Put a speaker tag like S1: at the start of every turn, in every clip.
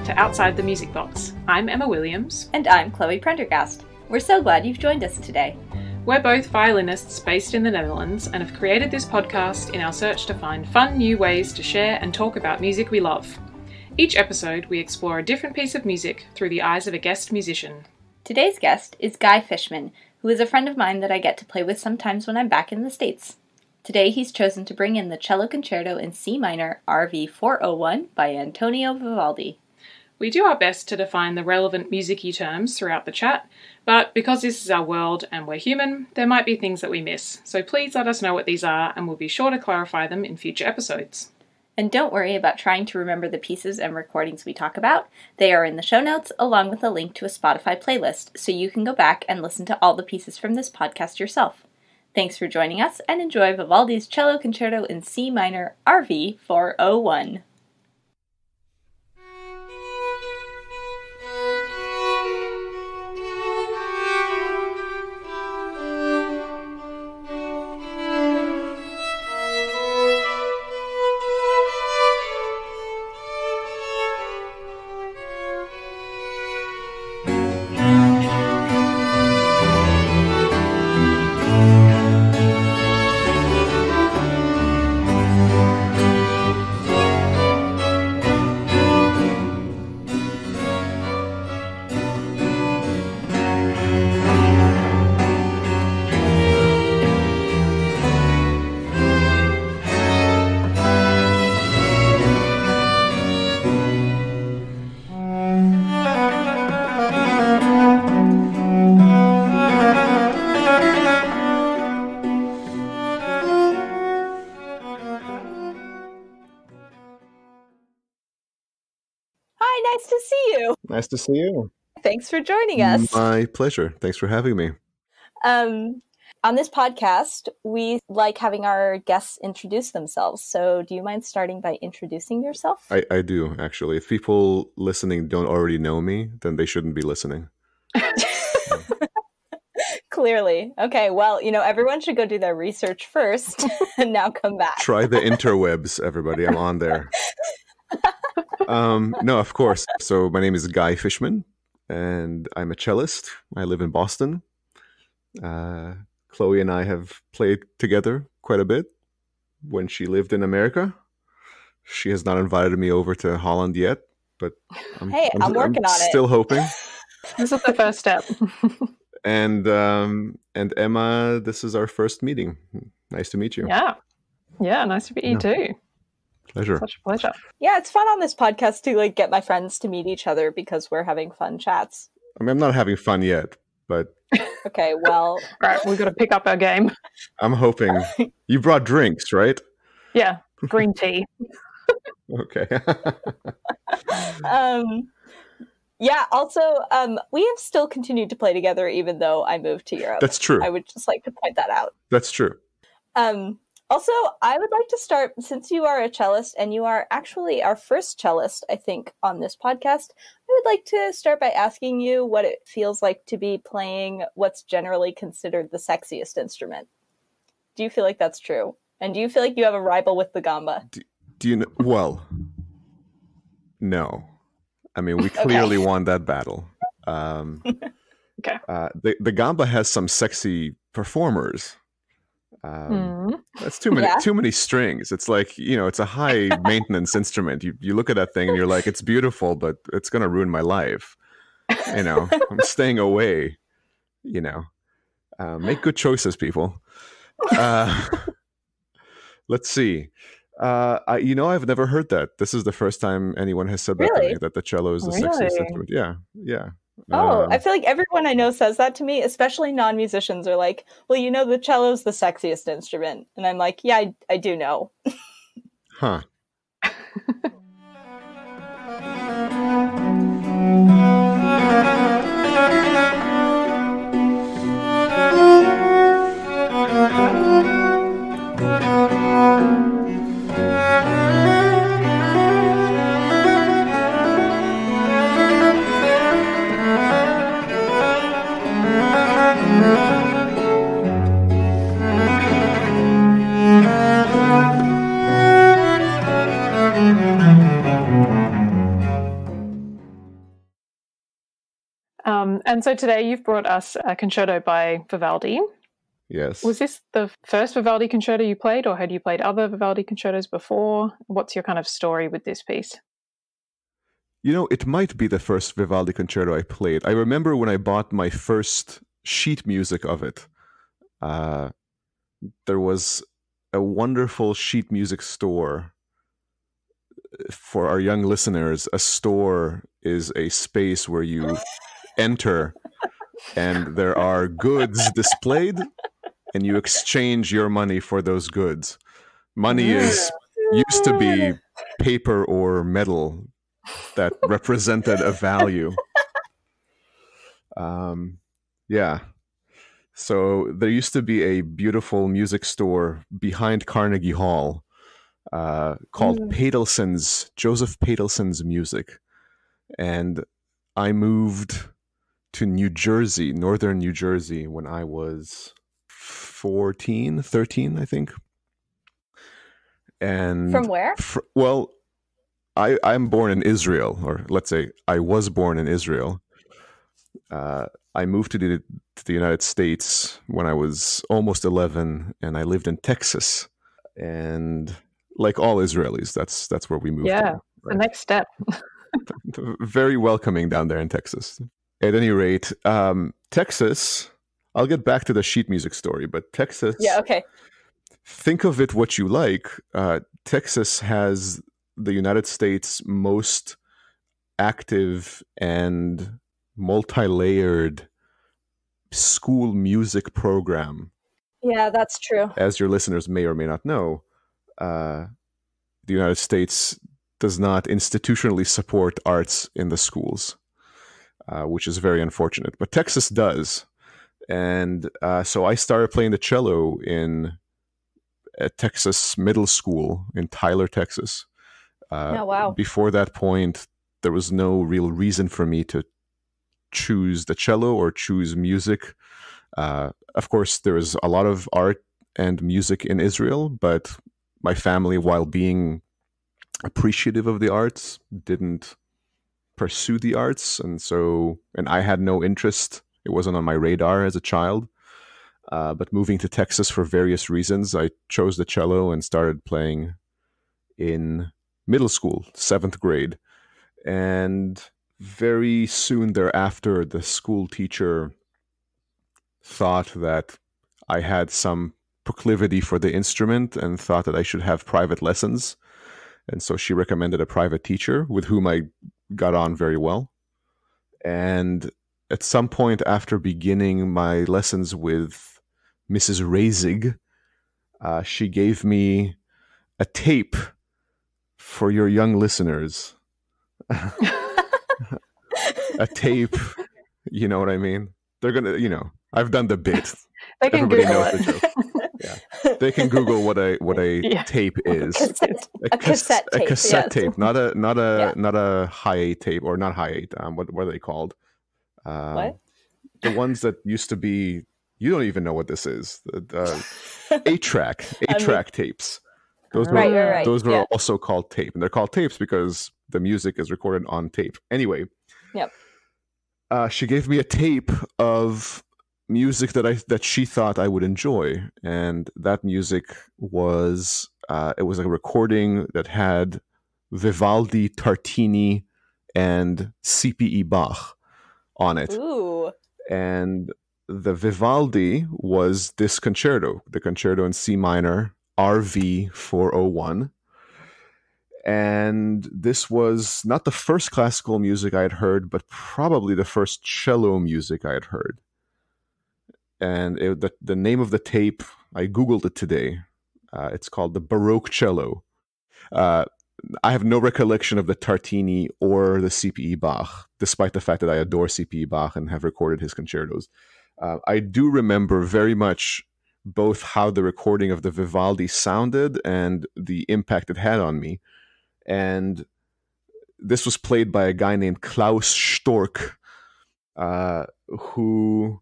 S1: to Outside the Music Box. I'm Emma Williams.
S2: And I'm Chloe Prendergast. We're so glad you've joined us today.
S1: We're both violinists based in the Netherlands and have created this podcast in our search to find fun new ways to share and talk about music we love. Each episode, we explore a different piece of music through the eyes of a guest musician.
S2: Today's guest is Guy Fishman, who is a friend of mine that I get to play with sometimes when I'm back in the States. Today he's chosen to bring in the Cello Concerto in C minor, RV 401 by Antonio Vivaldi.
S1: We do our best to define the relevant music-y terms throughout the chat, but because this is our world and we're human, there might be things that we miss, so please let us know what these are and we'll be sure to clarify them in future episodes.
S2: And don't worry about trying to remember the pieces and recordings we talk about. They are in the show notes along with a link to a Spotify playlist, so you can go back and listen to all the pieces from this podcast yourself. Thanks for joining us and enjoy Vivaldi's Cello Concerto in C minor, RV 401.
S3: Nice to see you.
S2: Thanks for joining us.
S3: My pleasure. Thanks for having me.
S2: On this podcast, we like having our guests introduce themselves. So do you mind starting by introducing yourself?
S3: I do, actually. If people listening don't already know me, then they shouldn't be listening.
S2: Clearly. Okay, well, everyone should go do their research first and now come back.
S3: Try the interwebs, everybody. I'm on there. No, of course. So my name is Guy Fishman, and I'm a cellist. I live in Boston. Chloe and I have played together quite a bit when she lived in America. She has not invited me over to Holland yet, but I'm working on it. Still hoping.
S1: This is the first step.
S3: And Emma, this is our first meeting. Nice to meet you.
S1: Yeah, nice to meet you too.
S3: Pleasure.
S1: Such a pleasure.
S2: Yeah, it's fun on this podcast to get my friends to meet each other because we're having fun chats.
S3: I mean, I'm not having fun yet, but
S2: okay, well,
S1: right, we've got to pick up our game.
S3: I'm hoping. You brought drinks, right?
S1: Yeah, green tea.
S3: Okay.
S2: Yeah, also, we have still continued to play together even though I moved to Europe.
S3: That's true.
S2: I would just like to point that out.
S3: That's true.
S2: Also, I would like to start, since you are a cellist, and you are actually our first cellist, I think, on this podcast, I would like to start by asking you what it feels like to be playing what's generally considered the sexiest instrument. Do you feel like that's true? And do you feel like you have a rival with the gamba?
S3: Do you know? Well, no. I mean, we clearly won that battle.
S1: Okay.
S3: The gamba has some sexy performers. That's too many strings. It's like, it's a high maintenance instrument. You look at that thing and you're like, it's beautiful, but it's going to ruin my life. I'm staying away, make good choices, people. Let's see. I've never heard that. This is the first time anyone has said that to me, that the cello is the sexiest instrument. Yeah.
S2: Oh, I feel like everyone I know says that to me, especially non-musicians are like, well, the cello's the sexiest instrument. And I'm like, yeah, I do know.
S3: Huh.
S1: And so today you've brought us a concerto by Vivaldi.
S3: Yes.
S1: Was this the first Vivaldi concerto you played, or had you played other Vivaldi concertos before? What's your kind of story with this piece?
S3: It might be the first Vivaldi concerto I played. I remember when I bought my first sheet music of it. There was a wonderful sheet music store. For our young listeners, a store is a space where you enter and there are goods displayed and you exchange your money for those goods. Money used to be paper or metal that represented a value. Yeah. So there used to be a beautiful music store behind Carnegie Hall called Joseph Patelson's Music. And I moved to New Jersey, northern New Jersey, when I was 13, I think. And
S2: from where?
S3: I'm born in Israel, or let's say I was born in Israel. I moved to the United States when I was almost 11, and I lived in Texas. And like all Israelis, that's where we moved.
S1: Yeah,
S3: to, right?
S1: The next step.
S3: Very welcoming down there in Texas. At any rate, Texas, I'll get back to the sheet music story, but Texas...
S2: Yeah, okay.
S3: Think of it what you like. Texas has the United States' most active and multi-layered school music program.
S2: Yeah, that's true.
S3: As your listeners may or may not know, the United States does not institutionally support arts in the schools, which is very unfortunate. But Texas does. And so I started playing the cello in a Texas middle school in Tyler, Texas.
S2: Oh, wow.
S3: Before that point, there was no real reason for me to choose the cello or choose music. Of course, there is a lot of art and music in Israel, but my family, while being appreciative of the arts, didn't pursue the arts. And I had no interest. It wasn't on my radar as a child. But moving to Texas for various reasons, I chose the cello and started playing in middle school, 7th grade. And very soon thereafter, the school teacher thought that I had some proclivity for the instrument and thought that I should have private lessons. And so she recommended a private teacher with whom I got on very well. And at some point after beginning my lessons with Mrs. Razig, she gave me a tape for your young listeners. A tape, you know what I mean? They're going to, I've done the bit.
S1: They can
S3: Everybody
S1: Google
S3: knows
S1: it.
S3: the joke. Yeah. They can Google what a tape is.
S2: A cassette tape.
S3: A cassette
S2: yes.
S3: tape, not a high 8 tape, or not high 8. What are they called?
S2: What?
S3: The ones that used to be. You don't even know what this is. 8-track tapes. Those were also called tape, and they're called tapes because the music is recorded on tape. Anyway.
S2: Yep.
S3: She gave me a tape of music that she thought I would enjoy, and that music was it was a recording that had Vivaldi, Tartini, and CPE Bach on it.
S2: Ooh.
S3: And the Vivaldi was this concerto, the concerto in C minor, RV 401. And this was not the first classical music I had heard, but probably the first cello music I had heard. And the name of the tape, I Googled it today. It's called the Baroque Cello. I have no recollection of the Tartini or the CPE Bach, despite the fact that I adore CPE Bach and have recorded his concertos. I do remember very much both how the recording of the Vivaldi sounded and the impact it had on me. And this was played by a guy named Klaus Stork, who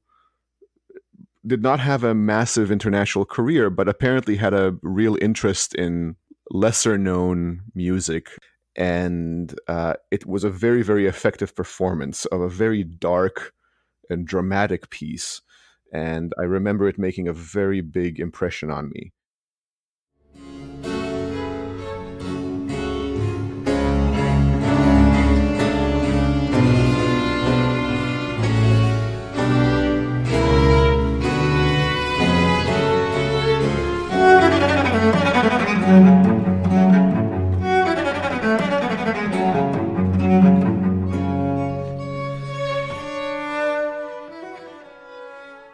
S3: did not have a massive international career, but apparently had a real interest in lesser known music. And it was a very, very effective performance of a very dark and dramatic piece. And I remember it making a very big impression on me.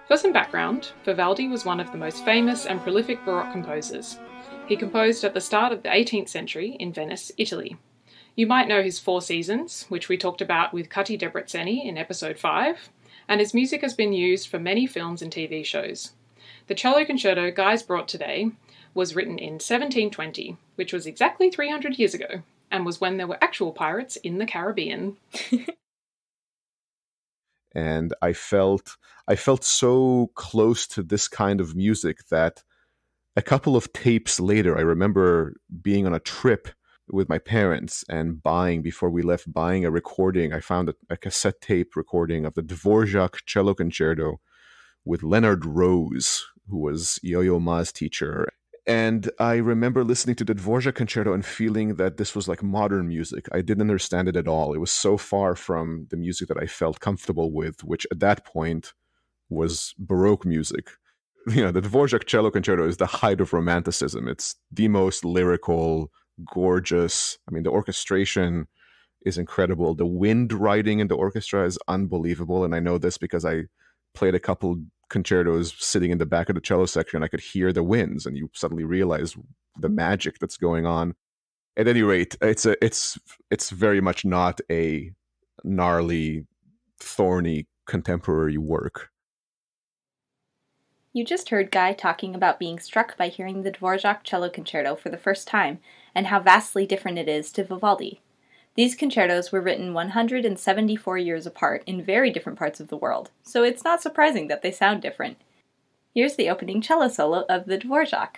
S1: For some background, Vivaldi was one of the most famous and prolific Baroque composers. He composed at the start of the 18th century in Venice, Italy. You might know his Four Seasons, which we talked about with Kati Debretzeni in episode 5, and his music has been used for many films and TV shows. The cello concerto Guy's brought today was written in 1720, which was exactly 300 years ago, and was when there were actual pirates in the Caribbean.
S3: And I felt so close to this kind of music that a couple of tapes later, I remember being on a trip with my parents and before we left, buying a recording. I found a cassette tape recording of the Dvořák Cello Concerto with Leonard Rose, who was Yo-Yo Ma's teacher. And I remember listening to the Dvořák Concerto and feeling that this was like modern music. I didn't understand it at all. It was so far from the music that I felt comfortable with, which at that point was Baroque music. You know, the Dvořák Cello Concerto is the height of romanticism. It's the most lyrical, gorgeous. I mean, the orchestration is incredible. The wind writing in the orchestra is unbelievable. And I know this because I played a couple concertos sitting in the back of the cello section. I could hear the winds, and you suddenly realize the magic that's going on. At any rate, it's very much not a gnarly, thorny contemporary work.
S2: You just heard Guy talking about being struck by hearing the Dvořák Cello Concerto for the first time, and how vastly different it is to Vivaldi. These concertos were written 174 years apart in very different parts of the world, so it's not surprising that they sound different. Here's the opening cello solo of the Dvořák.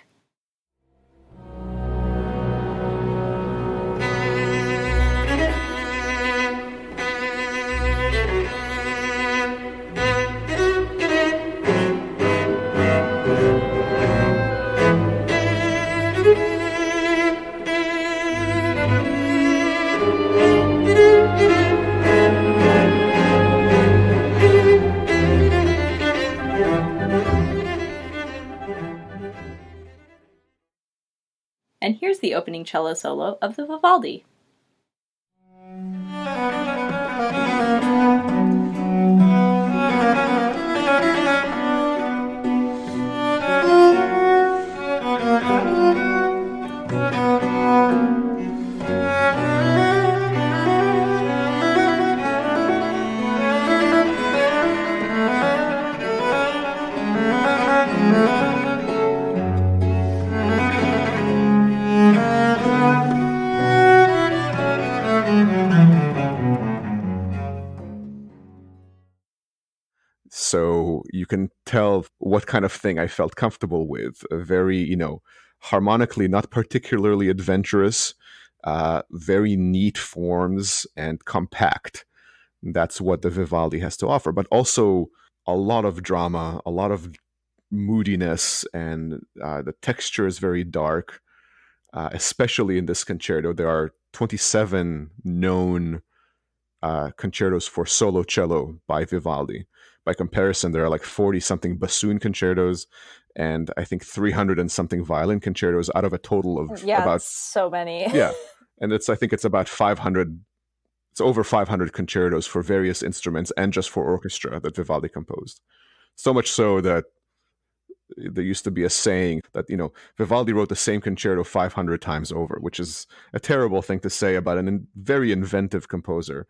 S2: And here's the opening cello solo of the Vivaldi.
S3: So you can tell what kind of thing I felt comfortable with. A very, harmonically not particularly adventurous, very neat forms and compact. That's what the Vivaldi has to offer, but also a lot of drama, a lot of moodiness, and the texture is very dark, especially in this concerto. There are 27 known concertos for solo cello by Vivaldi. By comparison, there are like 40-something bassoon concertos and I think 300 and something violin concertos out of a total of about
S2: so many.
S3: Yeah. And I think it's about 500. It's over 500 concertos for various instruments and just for orchestra that Vivaldi composed. So much so that there used to be a saying that, Vivaldi wrote the same concerto 500 times over, which is a terrible thing to say about a very inventive composer.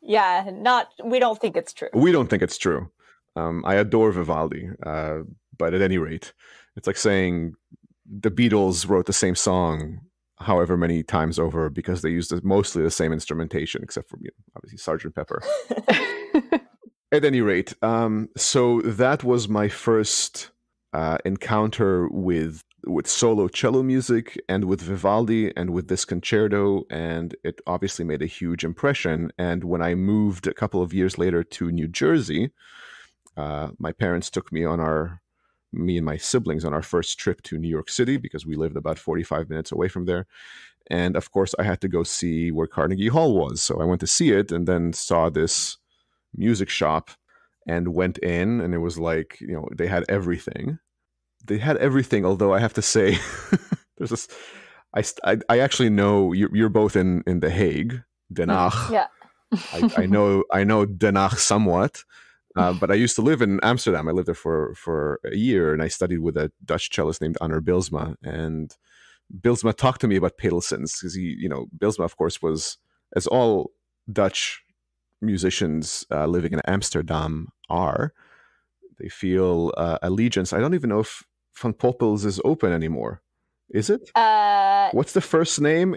S2: We don't think it's true.
S3: We don't think it's true. I adore Vivaldi, but at any rate, it's like saying the Beatles wrote the same song however many times over because they used mostly the same instrumentation, except for obviously Sgt. Pepper. At any rate, so that was my first encounter with solo cello music and with Vivaldi and with this concerto, and it obviously made a huge impression. And when I moved a couple of years later to New Jersey, my parents took me and my siblings on our first trip to New York City, because we lived about 45 minutes away from there. And of course, I had to go see where Carnegie Hall was. So I went to see it, and then saw this music shop and went in, and it was like, they had everything. They had everything, although I have to say, there's this. I actually know you're both in The Hague, Den Haag.
S2: Yeah.
S3: I know Den Haag somewhat, but I used to live in Amsterdam. I lived there for a year, and I studied with a Dutch cellist named Anner Bilsma. And Bilsma talked to me about Pedelsens, because Bilsma, of course, was, as all Dutch musicians living in Amsterdam are, they feel allegiance. I don't even know if Van Poppel's is open anymore. Is it? What's the first name?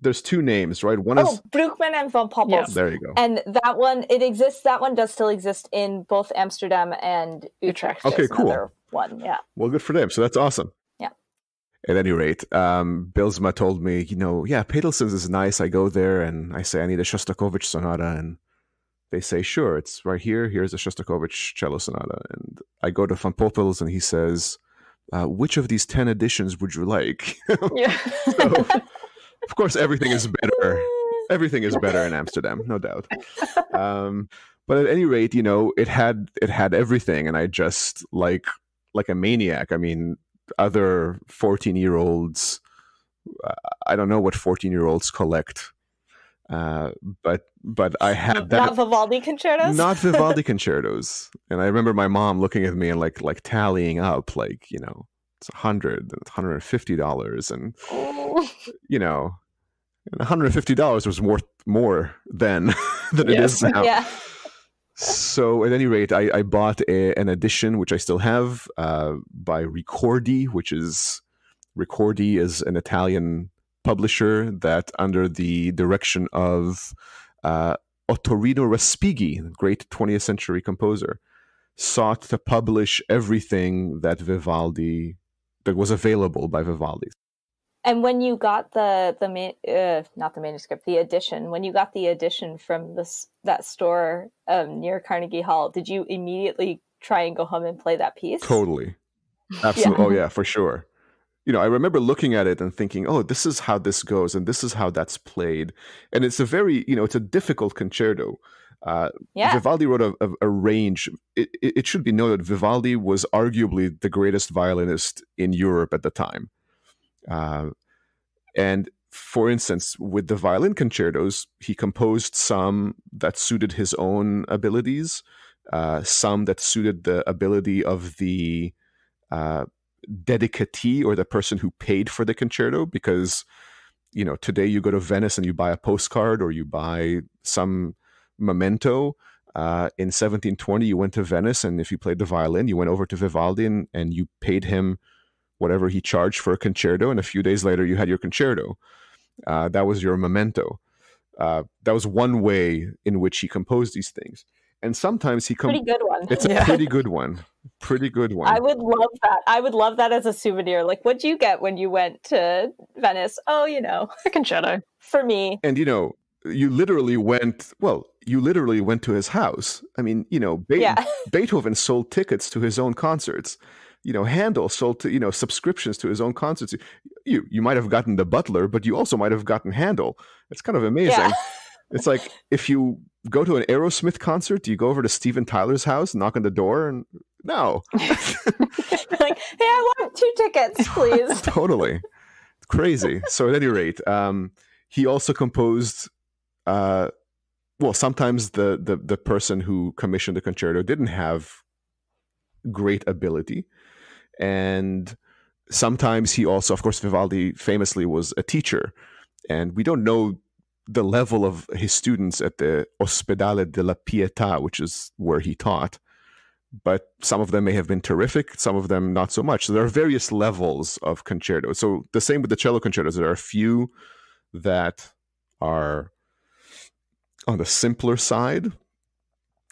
S3: There's two names, right? One is
S2: Broekmans and Van Poppel.
S1: Yeah.
S3: There you go.
S2: And that one, it exists. That one does still exist in both Amsterdam and Utrecht.
S3: Okay, cool.
S2: Another one, yeah.
S3: Well, good for them. So that's awesome.
S2: Yeah.
S3: At any rate, Bilsma told me, Pedelsens is nice. I go there and I say I need a Shostakovich sonata, and they say, sure, it's right here. Here's a Shostakovich cello sonata. And I go to Van Poppel's, and he says, which of these 10 editions would you like?
S2: Yeah.
S3: So, of course, everything is better. Everything is better in Amsterdam, no doubt. But at any rate, it had everything, and I just like a maniac. I mean, other 14-year-olds, I don't know what 14-year-olds collect. But I had that.
S2: Not Vivaldi concertos?
S3: Not Vivaldi concertos. And I remember my mom looking at me and like tallying up, it's $100, $150, and $150 was worth more then than it is now.
S2: Yeah.
S3: So at any rate, I bought an edition, which I still have, by Ricordi, Ricordi is an Italian publisher that, under the direction of Ottorino Respighi, great 20th century composer, sought to publish everything that was available by Vivaldi.
S2: And when you got not the manuscript, the edition, when you got the edition from that store near Carnegie Hall, did you immediately try and go home and play that piece?
S3: Totally. Absolutely.
S2: Yeah.
S3: Oh yeah, for sure. I remember looking at it and thinking, oh, this is how this goes, and this is how that's played. And it's a very, it's a difficult concerto. Vivaldi wrote a range. It should be noted, Vivaldi was arguably the greatest violinist in Europe at the time. And for instance, with the violin concertos, he composed some that suited his own abilities, some that suited the ability of the dedicatee, or the person who paid for the concerto, because today you go to Venice and you buy a postcard or you buy some memento. In 1720 you went to Venice, and if you played the violin, you went over to Vivaldi and you paid him whatever he charged for a concerto, and a few days later you had your concerto. That was your memento. That was one way in which he composed these things. And sometimes
S2: pretty good one.
S3: It's a pretty good one. Pretty good one.
S2: I would love that. I would love that as a souvenir. Like, what'd you get when you went to Venice? Oh,
S1: a concerto.
S2: For me.
S3: And you literally went to his house. I mean, Beethoven sold tickets to his own concerts. Handel sold subscriptions to his own concerts. You might have gotten the butler, but you also might have gotten Handel. It's kind of amazing. Yeah. It's like, if you go to an Aerosmith concert, do you go over to Steven Tyler's house, knock on the door, and no.
S2: Like, hey, I want 2 tickets, please.
S3: Totally. Crazy. So at any rate, he also composed, sometimes the person who commissioned the concerto didn't have great ability. And sometimes he also, of course, Vivaldi famously was a teacher. And we don't know the level of his students at the Ospedale della Pietà, which is where he taught. But some of them may have been terrific, some of them not so much. So there are various levels of concerto. So the same with the cello concertos. There are a few that are on the simpler side.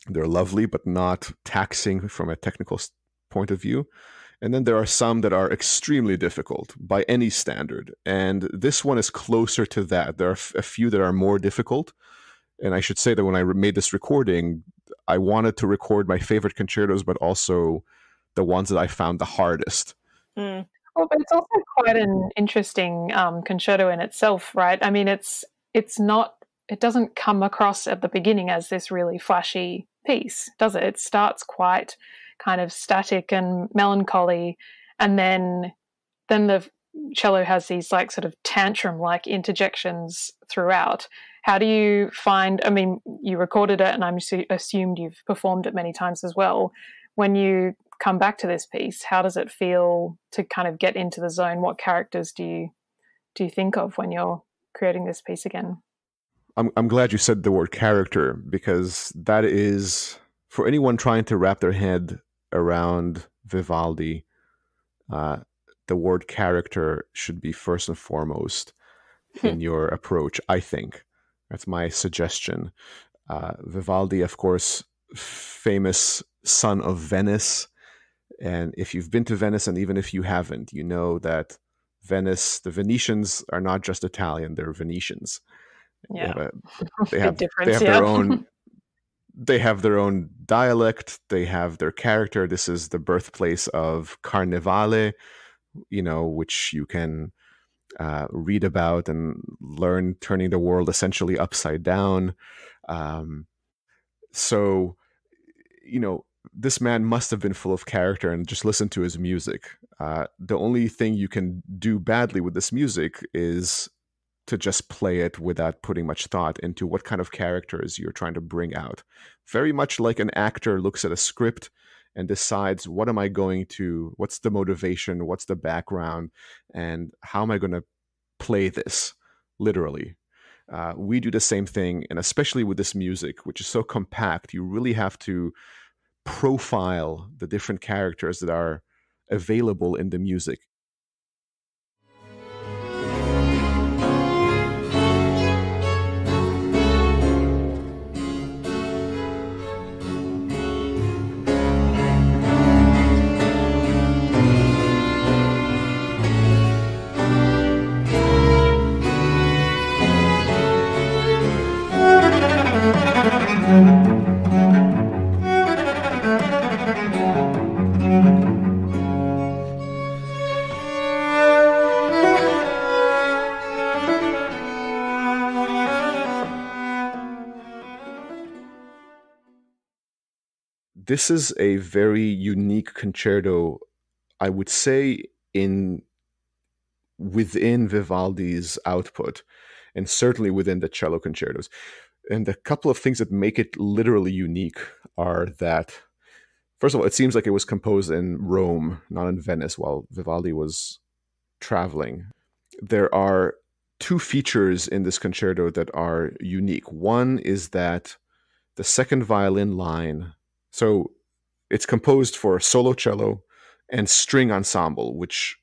S3: They're lovely, but not taxing from a technical point of view. And then there are some that are extremely difficult by any standard. And this one is closer to that. There are a few that are more difficult. And I should say that when I made this recording, I wanted to record my favorite concertos, but also the ones that I found the hardest.
S1: Well, but it's also quite an interesting concerto in itself, right? I mean, it doesn't come across at the beginning as this really flashy piece, does it? It starts quite kind of static and melancholy, and then the cello has these like sort of tantrum-like interjections throughout. How do you find, I mean, you recorded it and I'm assumed you've performed it many times as well. When you come back to this piece, how does it feel to kind of get into the zone? What characters do you think of when you're creating this piece again?
S3: I'm glad you said the word character, because that is, for anyone trying to wrap their head around Vivaldi, the word character should be first and foremost in your approach, I think. That's my suggestion. Vivaldi, of course, famous son of Venice. And if you've been to Venice, and even if you haven't, you know that Venice, the Venetians are not just Italian, they're Venetians.
S1: Yeah.
S3: They have their own, they have their own dialect, they have their character. This is the birthplace of Carnevale, which you can read about and learn, turning the world essentially upside down. So, this man must have been full of character, and just listen to his music. The only thing you can do badly with this music is to just play it without putting much thought into what kind of characters you're trying to bring out. Very much like an actor looks at a script and decides, what's the motivation, what's the background, and how am I going to play this, literally. We do the same thing, and especially with this music, which is so compact, you really have to profile the different characters that are available in the music. This is a very unique concerto, I would say, within Vivaldi's output, and certainly within the cello concertos. And a couple of things that make it literally unique are that, first of all, it seems like it was composed in Rome, not in Venice, while Vivaldi was traveling. There are two features in this concerto that are unique. One is that the second violin line, so it's composed for solo cello and string ensemble, which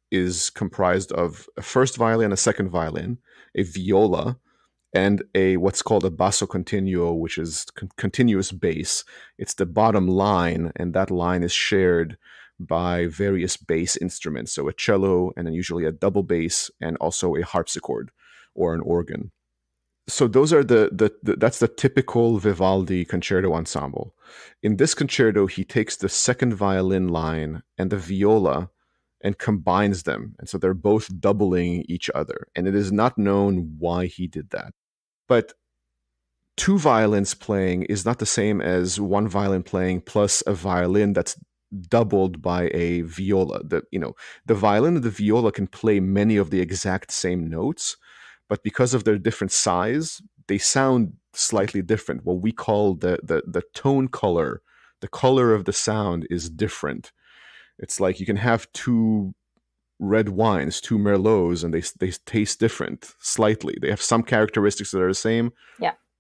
S3: is comprised of a first violin, a second violin, a viola, and what's called a basso continuo, which is continuous bass. It's the bottom line, and that line is shared by various bass instruments. So a cello, and then usually a double bass, and also a harpsichord or an organ. So those are that's the typical Vivaldi concerto ensemble. In this concerto, he takes the second violin line and the viola and combines them. And so they're both doubling each other. And it is not known why he did that. But two violins playing is not the same as one violin playing plus a violin that's doubled by a viola. The violin and the viola can play many of the exact same notes, but because of their different size, they sound slightly different. What we call the tone color, the color of the sound is different. It's like you can have two red wines, two Merlots, and they taste different slightly. They have some characteristics that are the same,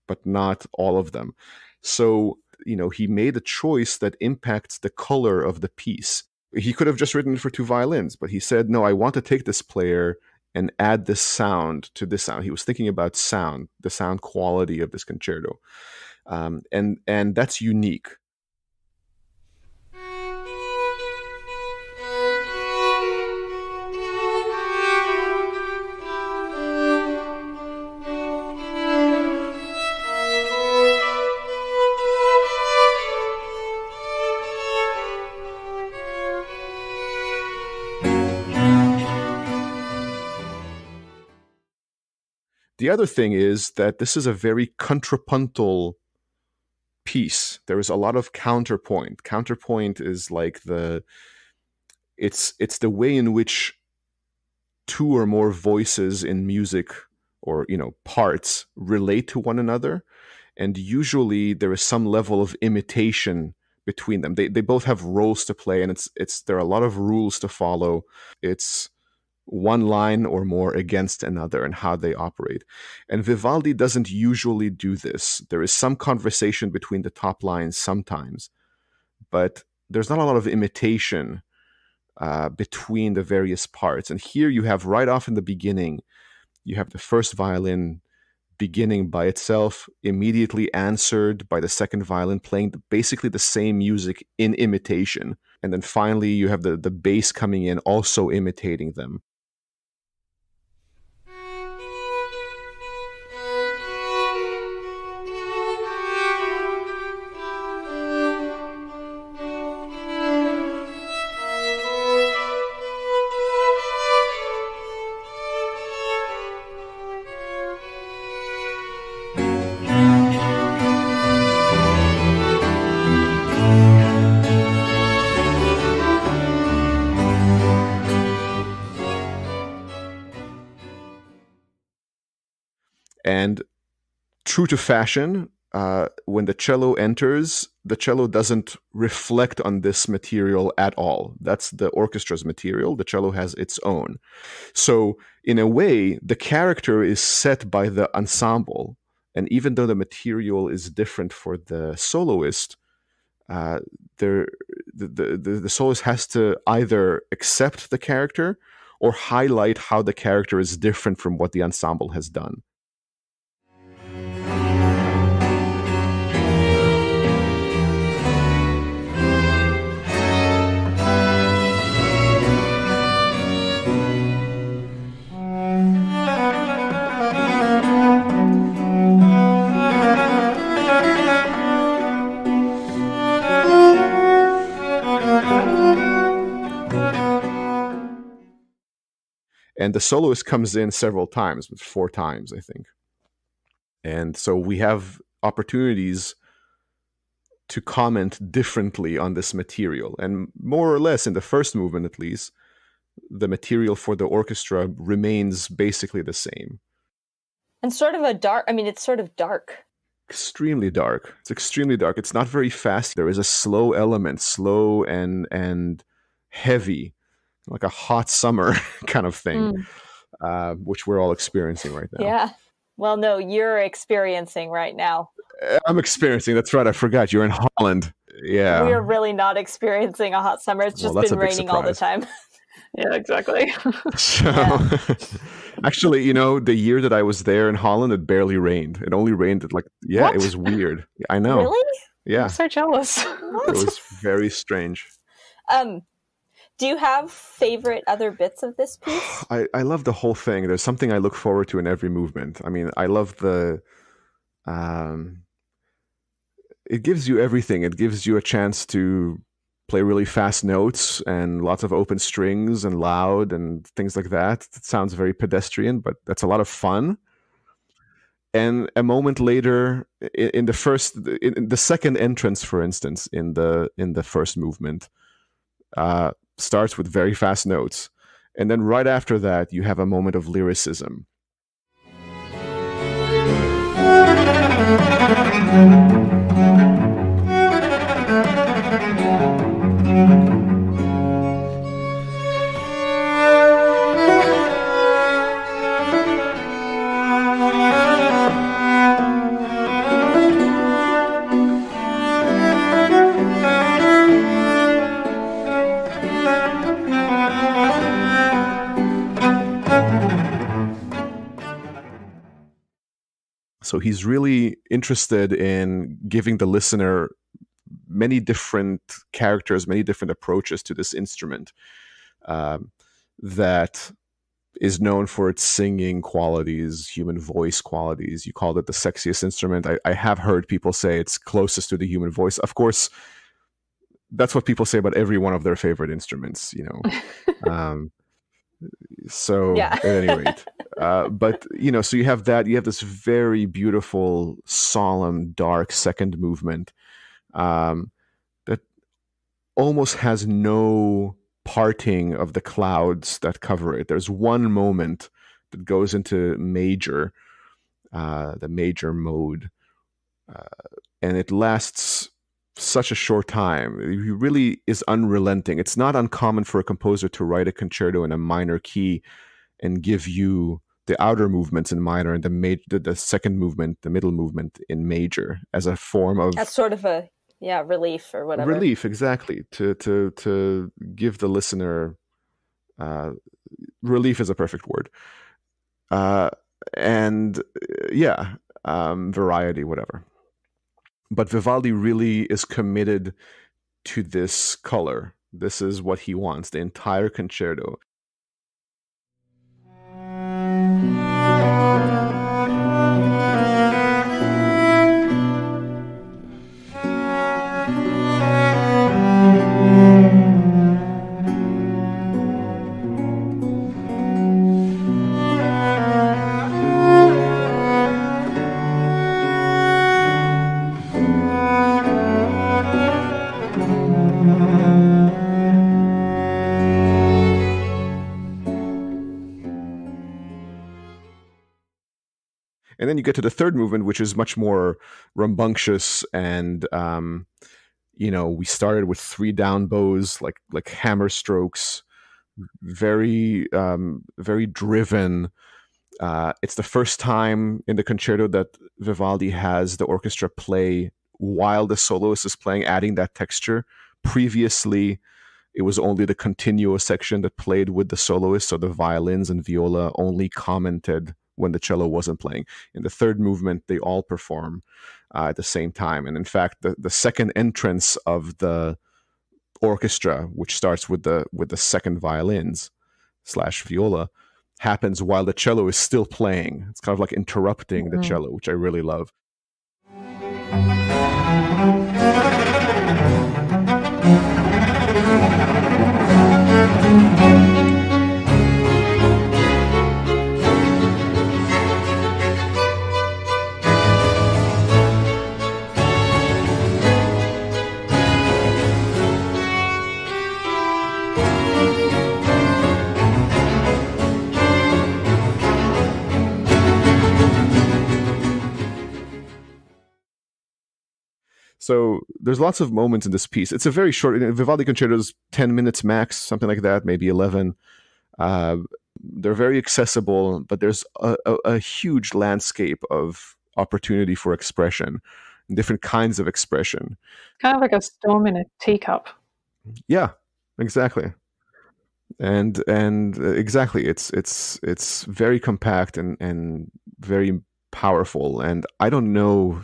S3: but not all of them. So, he made a choice that impacts the color of the piece. He could have just written it for two violins, but he said, no, I want to take this player and add this sound to this sound. He was thinking about sound, the sound quality of this concerto. And that's unique. The other thing is that this is a very contrapuntal piece. There is a lot of counterpoint. Counterpoint is like it's the way in which two or more voices in music, or parts, relate to one another, and usually there is some level of imitation between them. They both have roles to play, and there are a lot of rules to follow. It's one line or more against another and how they operate. And Vivaldi doesn't usually do this. There is some conversation between the top lines sometimes, but there's not a lot of imitation between the various parts. And here you have, right off in the beginning, you have the first violin beginning by itself, immediately answered by the second violin playing basically the same music in imitation. And then finally you have the bass coming in, also imitating them. And true to fashion, when the cello enters, the cello doesn't reflect on this material at all. That's the orchestra's material. The cello has its own. So in a way, the character is set by the ensemble. And even though the material is different for the soloist, the soloist has to either accept the character or highlight how the character is different from what the ensemble has done. And the soloist comes in several times, 4 times, I think. And so we have opportunities to comment differently on this material. And more or less, in the first movement at least, the material for the orchestra remains basically the same.
S2: And sort of it's sort of dark.
S3: Extremely dark. It's extremely dark. It's not very fast. There is a slow element, slow and heavy, like a hot summer kind of thing, which we're all experiencing right now.
S2: Yeah. Well, no, you're experiencing right now.
S3: I'm experiencing. That's right. I forgot. You're in Holland. Yeah.
S2: We're really not experiencing a hot summer. It's just been raining all the time.
S1: Yeah, exactly.
S3: So, actually, the year that I was there in Holland, it barely rained. It only rained at
S1: What?
S3: It was weird. I know.
S2: Really?
S3: Yeah.
S1: I'm so jealous.
S3: It was very strange.
S2: Do you have favorite other bits of this piece?
S3: I love the whole thing. There's something I look forward to in every movement. I mean, I love it gives you everything. It gives you a chance to play really fast notes and lots of open strings and loud and things like that. It sounds very pedestrian, but that's a lot of fun. And a moment later, in the second entrance, for instance, in the first movement, starts with very fast notes. And then right after that, you have a moment of lyricism. So he's really interested in giving the listener many different characters, many different approaches to this instrument that is known for its singing qualities, human voice qualities. You called it the sexiest instrument. I have heard people say it's closest to the human voice. Of course, that's what people say about every one of their favorite instruments, So yeah. At any rate, But, so you have this very beautiful, solemn, dark second movement that almost has no parting of the clouds that cover it. There's one moment that goes into major, the major mode, and it lasts such a short time. He really is unrelenting. It's not uncommon for a composer to write a concerto in a minor key and give you the outer movements in minor and the second movement, the middle movement in major, as a form of...
S2: That's sort of a relief or whatever.
S3: Relief, exactly. To give the listener... relief is a perfect word. Variety, whatever. But Vivaldi really is committed to this color. This is what he wants, the entire concerto. And then you get to the third movement, which is much more rambunctious, and we started with 3 down bows, like hammer strokes, very very driven. It's the first time in the concerto that Vivaldi has the orchestra play while the soloist is playing, adding that texture. Previously, it was only the continuo section that played with the soloist, so the violins and viola only commented when the cello wasn't playing. In the third movement, they all perform at the same time. And in fact, the second entrance of the orchestra, which starts with the second violins / viola, happens while the cello is still playing. It's kind of like interrupting the cello, which I really love. So there's lots of moments in this piece. It's a very short, Vivaldi concertos, 10 minutes max, something like that, maybe 11. They're very accessible, but there's a huge landscape of opportunity for expression, different kinds of expression.
S1: Kind of like a storm in a teacup.
S3: Yeah, exactly. And exactly, it's very compact and very powerful. And I don't know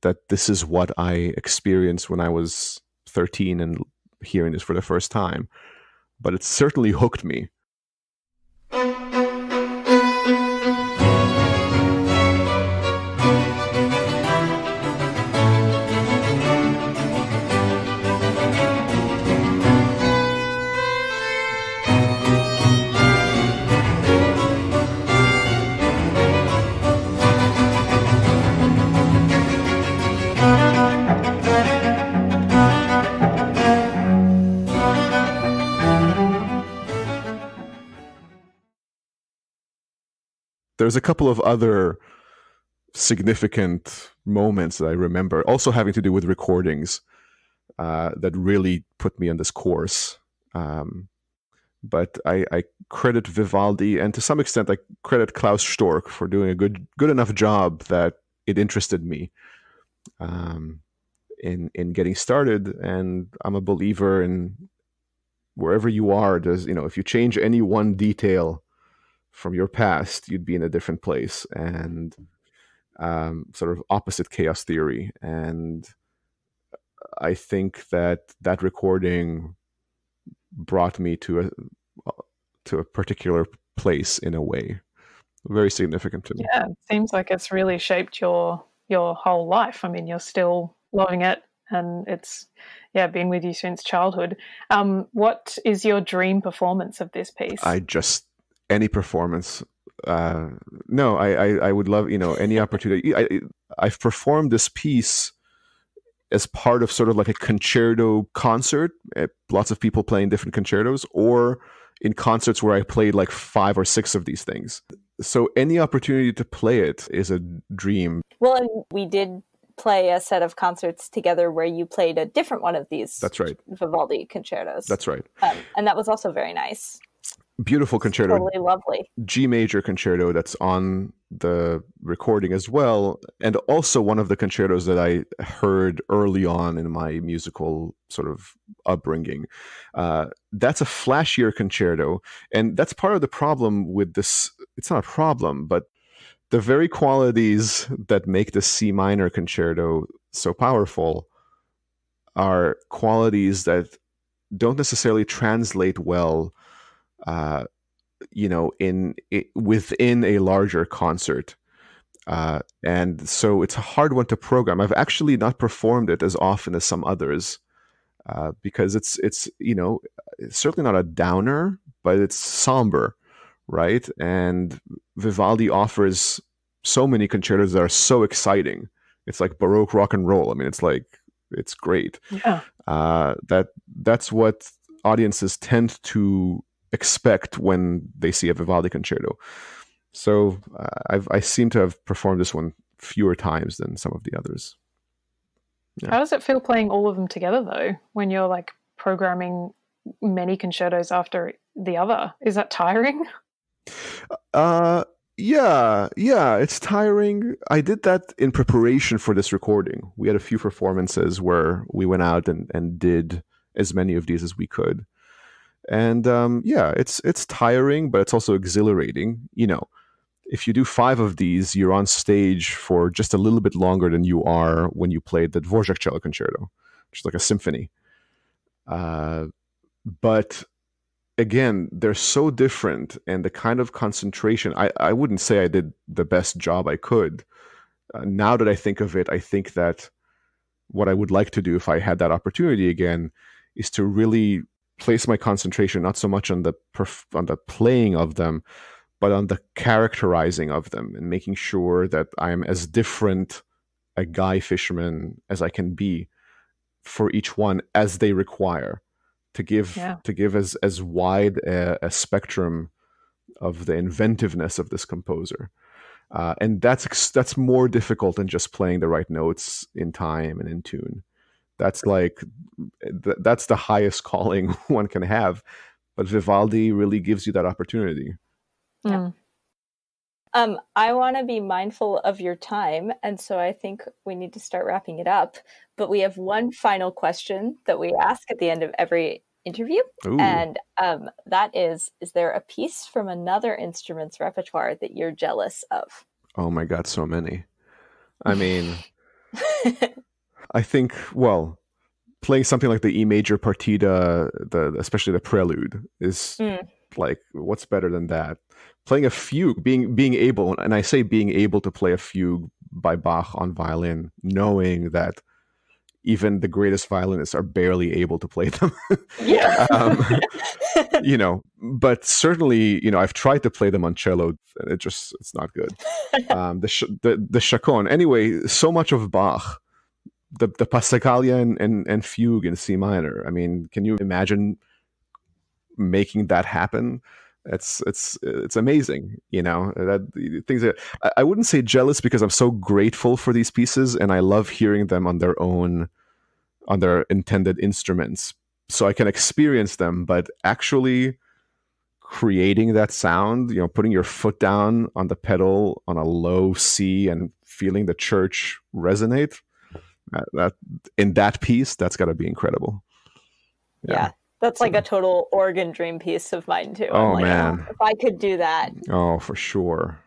S3: that this is what I experienced when I was 13 and hearing this for the first time, but it certainly hooked me. There's a couple of other significant moments that I remember, also having to do with recordings, that really put me on this course. But I credit Vivaldi, and to some extent I credit Klaus Storck for doing a good enough job that it interested me in getting started. And I'm a believer in wherever you are, if you change any one detail from your past, you'd be in a different place, and sort of opposite chaos theory. And I think that recording brought me to a particular place in a way, very significant to me.
S1: Yeah, it seems like it's really shaped your whole life. I mean, you're still loving it, and it's been with you since childhood. What is your dream performance of this piece?
S3: Any performance no, I would love, any opportunity. I've performed this piece as part of sort of like a concerto concert, lots of people playing different concertos, or in concerts where I played like 5 or 6 of these things. So any opportunity to play it is a dream.
S2: Well, and we did play a set of concerts together where you played a different one of these.
S3: That's right.
S2: Vivaldi concertos.
S3: That's right.
S2: And that was also very nice.
S3: Beautiful concerto.
S2: Totally lovely.
S3: G major concerto that's on the recording as well. And also one of the concertos that I heard early on in my musical sort of upbringing. That's a flashier concerto. And that's part of the problem with this. It's not a problem, but the very qualities that make the C minor concerto so powerful are qualities that don't necessarily translate well within a larger concert. And so it's a hard one to program. I've actually not performed it as often as some others because it's certainly not a downer, but it's somber, right? And Vivaldi offers so many concertos that are so exciting. It's like Baroque rock and roll. I mean, it's great.
S1: Yeah.
S3: That's what audiences tend to expect when they see a Vivaldi concerto. So I seem to have performed this one fewer times than some of the others. Yeah.
S1: How does it feel playing all of them together though, when you're like programming many concertos after the other? Is that tiring?
S3: Yeah, it's tiring. I did that in preparation for this recording. We had a few performances where we went out and did as many of these as we could. And it's tiring, but it's also exhilarating. If you do 5 of these, you're on stage for just a little bit longer than you are when you played the Dvořák cello concerto, which is like a symphony. But again, they're so different, and the kind of concentration, I wouldn't say I did the best job I could. Now that I think of it, I think that what I would like to do if I had that opportunity again is to really place my concentration not so much on the playing of them, but on the characterizing of them and making sure that I am as different a Guy Fishman as I can be for each one as they require to give as wide a spectrum of the inventiveness of this composer. And that's more difficult than just playing the right notes in time and in tune. That's that's the highest calling one can have, but Vivaldi really gives you that opportunity.
S2: Yeah. I want to be mindful of your time, and so I think we need to start wrapping it up. But we have one final question that we ask at the end of every interview. Ooh. And that is there a piece from another instrument's repertoire that you're jealous of? Oh
S3: my God, so many. I mean, I think, playing something like the E major partita, especially the prelude, is like, what's better than that? Playing a fugue, being able, and I say being able to play a fugue by Bach on violin, knowing that even the greatest violinists are barely able to play them.
S2: Yeah.
S3: But certainly, I've tried to play them on cello, and it's not good. The chaconne. Anyway, so much of Bach, the Passacaglia and fugue in C minor. I mean, can you imagine making that happen? It's amazing, that things that I wouldn't say jealous, because I'm so grateful for these pieces and I love hearing them on their intended instruments, so I can experience them. But actually creating that sound, putting your foot down on the pedal on a low C and feeling the church resonate, that in that piece, that's got to be incredible.
S2: Yeah. That's like a total organ dream piece of mine too.
S3: Oh, man.
S2: If I could do that.
S3: Oh, for sure.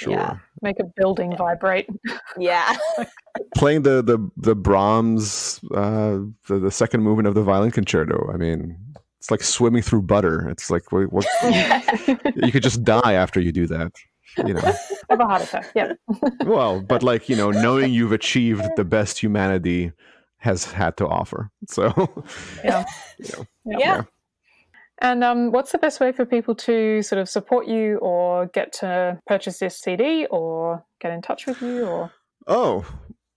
S3: Yeah.
S1: Make a building vibrate.
S2: Yeah.
S3: Playing the Brahms, the second movement of the violin concerto. I mean, it's like swimming through butter. It's like, what you could just die after you do that.
S1: Have a heart attack. Yeah.
S3: Well, but knowing you've achieved the best humanity has had to offer. So
S2: yeah.
S1: And what's the best way for people to sort of support you or get to purchase this CD or get in touch with you? Or
S3: Oh,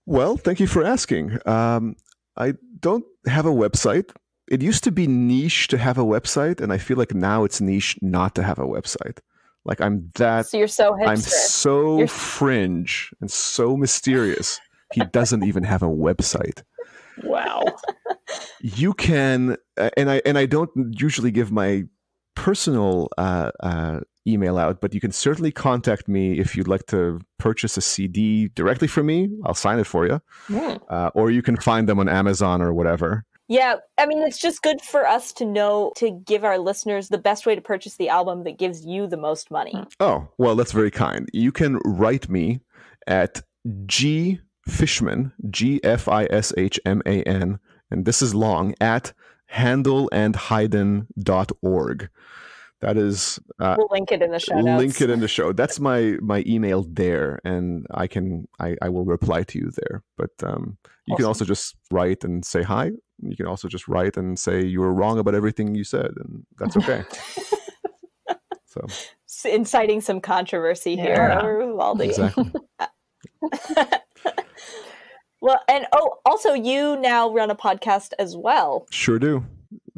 S3: well, thank you for asking. I don't have a website. It used to be niche to have a website, and I feel like now it's niche not to have a website. Like
S2: So you're so hipster.
S3: I'm so fringe and so mysterious. He doesn't even have a website.
S1: wow.
S3: You can, and I don't usually give my personal email out, but you can certainly contact me if you'd like to purchase a CD directly from me. I'll sign it for you. Or you can find them on Amazon or whatever.
S2: Yeah, I mean, it's just good for us to know, to give our listeners the best way to purchase the album that gives you the most money.
S3: Oh, well, that's very kind. You can write me at G Fishman, Gfishman, and this is long, at handelandhaydn.org. That is...
S2: we'll link it in the show notes.
S3: Link it in the show. That's my email there, and I will reply to you there. But you can also just write and say hi. You can also just write and say you were wrong about everything you said, and that's okay. So
S2: inciting some controversy here over Vivaldi.
S3: Exactly.
S2: Well, and also you now run a podcast as well.
S3: Sure do.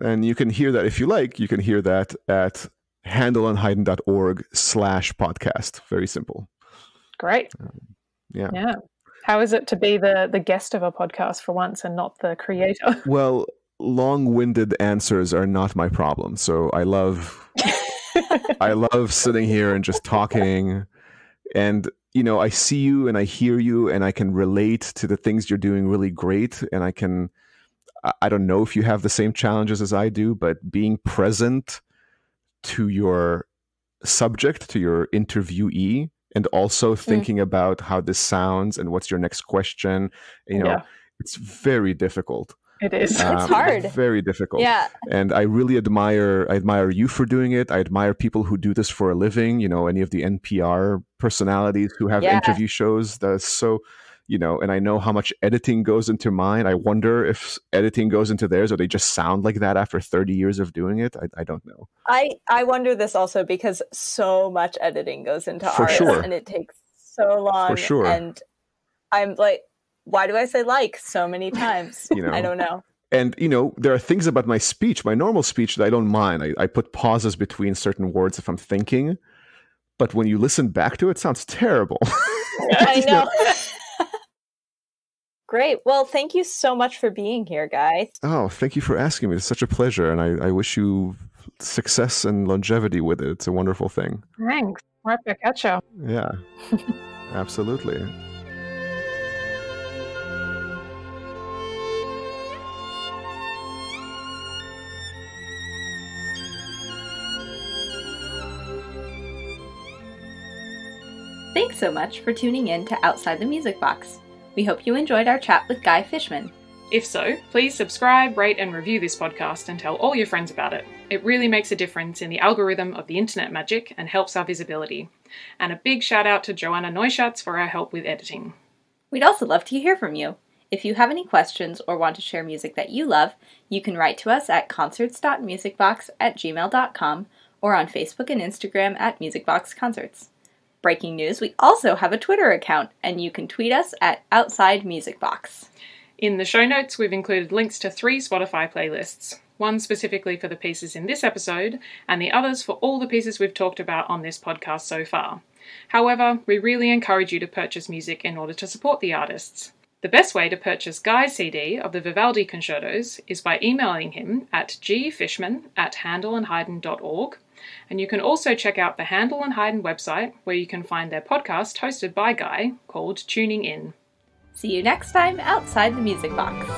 S3: And you can hear that, if you like, you can hear that at handelandhaydn.org/podcast. Very simple.
S1: Great. Yeah. How is it to be the guest of a podcast for once and not the creator?
S3: Well, long-winded answers are not my problem. So I love sitting here and just talking. And, I see you and I hear you and I can relate to the things you're doing really great. And I don't know if you have the same challenges as I do, but being present to your subject, to your interviewee, and also thinking about how this sounds and what's your next question, it's very difficult.
S1: It is.
S2: It's hard.
S3: Very difficult.
S2: Yeah.
S3: And I really admire you for doing it. I admire people who do this for a living, any of the NPR personalities who have interview shows. That's so, and I know how much editing goes into mine. I wonder if editing goes into theirs, or they just sound like that after 30 years of doing it. I don't know.
S2: I wonder this also because so much editing goes into ours,
S3: sure.
S2: And it takes so long.
S3: For sure.
S2: And I'm like, why do I say so many times? I don't know.
S3: And, there are things about my speech, my normal speech, that I don't mind. I put pauses between certain words if I'm thinking. But when you listen back to it, it sounds terrible.
S2: I know. Great. Well, thank you so much for being here, Guy.
S3: Oh, thank you for asking me. It's such a pleasure. And I wish you success and longevity with it. It's a wonderful thing.
S1: Thanks. Right back at you.
S3: Yeah, absolutely.
S4: Thanks so much for tuning in to Outside the Music Box. We hope you enjoyed our chat with Guy Fishman.
S1: If so, please subscribe, rate and review this podcast and tell all your friends about it. It really makes a difference in the algorithm of the internet magic and helps our visibility. And a big shout out to Joanna Neuschatz for our help with editing.
S4: We'd also love to hear from you. If you have any questions or want to share music that you love, you can write to us at concerts.musicbox@gmail.com or on Facebook and Instagram at musicboxconcerts. Breaking news, we also have a Twitter account, and you can tweet us at Outside Music Box.
S1: In the show notes, we've included links to 3 Spotify playlists, one specifically for the pieces in this episode, and the others for all the pieces we've talked about on this podcast so far. However, we really encourage you to purchase music in order to support the artists. The best way to purchase Guy's CD of the Vivaldi concertos is by emailing him at gfishman@handelandhaydn.org, and you can also check out the Handel and Haydn website, where you can find their podcast hosted by Guy called Tuning In.
S4: See you next time outside the Music Box.